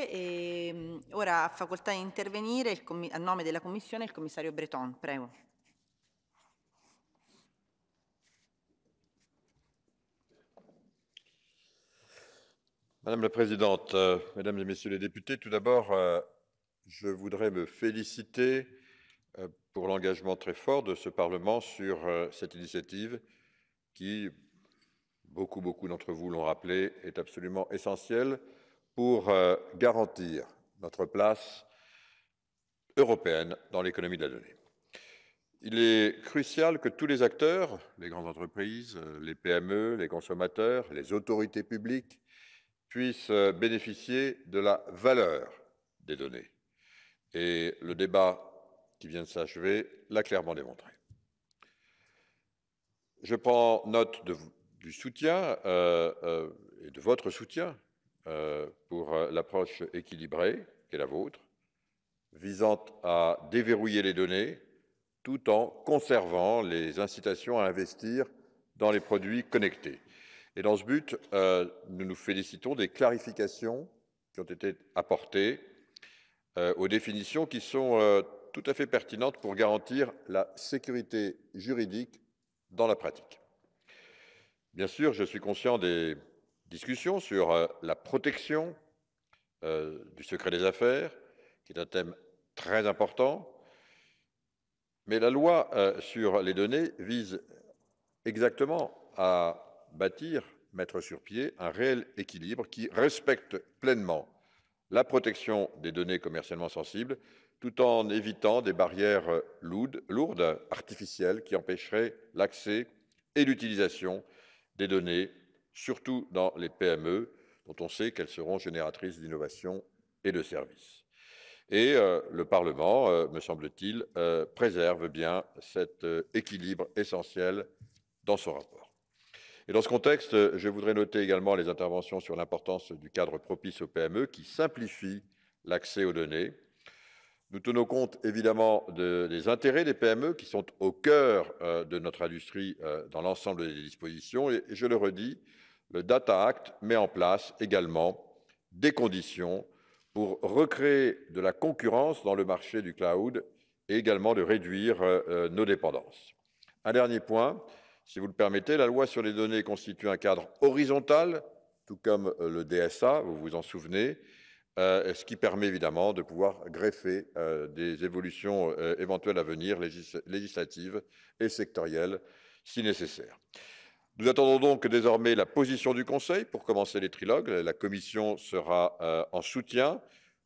Grazie. Ora ha facoltà di intervenire a nome della Commissione il commissario Breton. Prego. Madame la Présidente, Mesdames et Messieurs les députés, tout d'abord, je voudrais me féliciter pour l'engagement très fort de ce Parlement sur cette initiative qui, beaucoup d'entre vous l'ont rappelé, est absolument essentielle pour garantir notre place européenne dans l'économie de la donnée. Il est crucial que tous les acteurs, les grandes entreprises, les PME, les consommateurs, les autorités publiques, puissent bénéficier de la valeur des données. Et le débat qui vient de s'achever l'a clairement démontré. Je prends note du soutien et de votre soutien pour l'approche équilibrée qui est la vôtre, visant à déverrouiller les données tout en conservant les incitations à investir dans les produits connectés. Et dans ce but, nous nous félicitons des clarifications qui ont été apportées aux définitions qui sont tout à fait pertinentes pour garantir la sécurité juridique dans la pratique. Bien sûr, je suis conscient des discussions sur la protection du secret des affaires, qui est un thème très important, mais la loi sur les données vise exactement à mettre sur pied un réel équilibre qui respecte pleinement la protection des données commercialement sensibles, tout en évitant des barrières lourdes, artificielles, qui empêcheraient l'accès et l'utilisation des données, surtout dans les PME, dont on sait qu'elles seront génératrices d'innovation et de services. Et le Parlement, me semble-t-il, préserve bien cet équilibre essentiel dans son rapport. Et dans ce contexte, je voudrais noter également les interventions sur l'importance du cadre propice aux PME qui simplifie l'accès aux données. Nous tenons compte évidemment des intérêts des PME qui sont au cœur de notre industrie dans l'ensemble des dispositions. Et je le redis, le Data Act met en place également des conditions pour recréer de la concurrence dans le marché du cloud et également de réduire nos dépendances. Un dernier point, si vous le permettez, la loi sur les données constitue un cadre horizontal, tout comme le DSA, vous vous en souvenez, ce qui permet évidemment de pouvoir greffer des évolutions éventuelles à venir, législatives et sectorielles, si nécessaire. Nous attendons donc désormais la position du Conseil pour commencer les trilogues. La Commission sera en soutien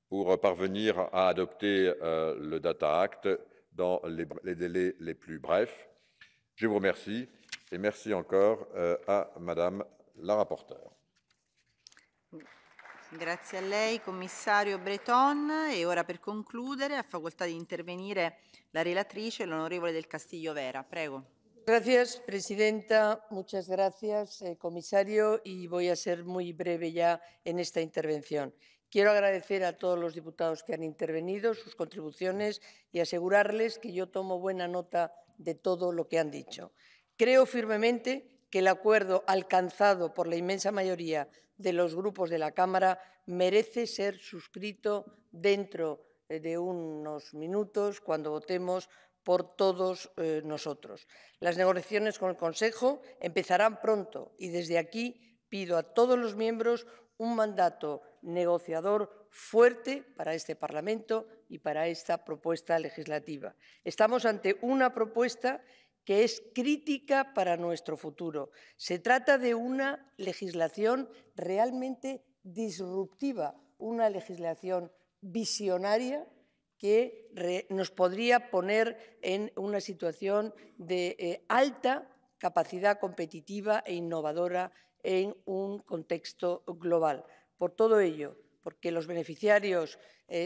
pour parvenir à adopter le Data Act dans les délais les plus brefs. Je vous remercie et merci encore à Madame la rapporteure. Grazie a lei, commissario Breton. E ora per concludere ha facoltà di intervenire la relatrice, l'onorevole Del Castillo Vera. Prego. Gracias, presidenta. Muchas gracias, comisario. Y voy a ser muy breve ya en esta intervención. Quiero agradecer a todos los diputados que han intervenido sus contribuciones y asegurarles que yo tomo buena nota de todo lo que han dicho. Creo firmemente que el acuerdo alcanzado por la inmensa mayoría de los grupos de la Cámara merece ser suscrito dentro de unos minutos cuando votemos por todos nosotros. Las negociaciones con el Consejo empezarán pronto y desde aquí pido a todos los miembros un mandato negociador fuerte para este Parlamento y para esta propuesta legislativa. Estamos ante una propuesta que es crítica para nuestro futuro. Se trata de una legislación realmente disruptiva, una legislación visionaria que nos podría poner en una situación de alta capacidad competitiva e innovadora en un contexto global. Por todo ello, porque los beneficiarios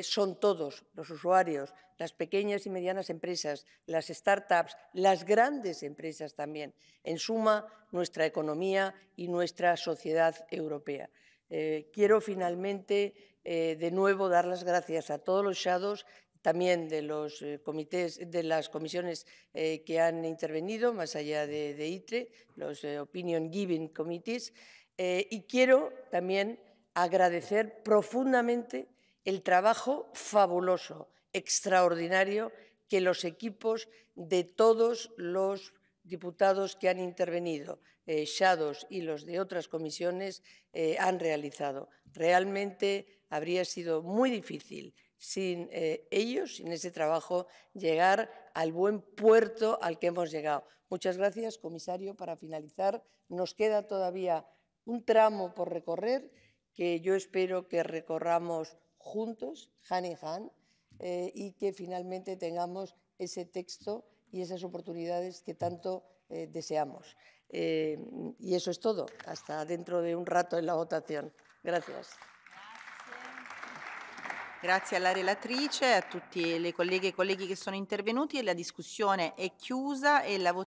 son todos los usuarios, las pequeñas y medianas empresas, las startups, las grandes empresas también, en suma, nuestra economía y nuestra sociedad europea. Quiero finalmente de nuevo dar las gracias a todos los shadows, también de los comités, de las comisiones que han intervenido, más allá de ITRE, los Opinion Giving Committees, y quiero también agradecer profundamente el trabajo fabuloso, extraordinario, que los equipos de todos los diputados que han intervenido, shadows y los de otras comisiones, han realizado. Realmente habría sido muy difícil sin ellos, sin ese trabajo, llegar al buen puerto al que hemos llegado. Muchas gracias, comisario. Para finalizar, nos queda todavía un tramo por recorrer que yo espero que recorramos juntos, hand in hand, y que finalmente tengamos ese texto y esas oportunidades que tanto deseamos. Y eso es todo. Hasta dentro de un rato en la votación. Gracias. Grazie alla relatrice, a tutti le colleghe e colleghi che sono intervenuti. La discussione è chiusa e la votazione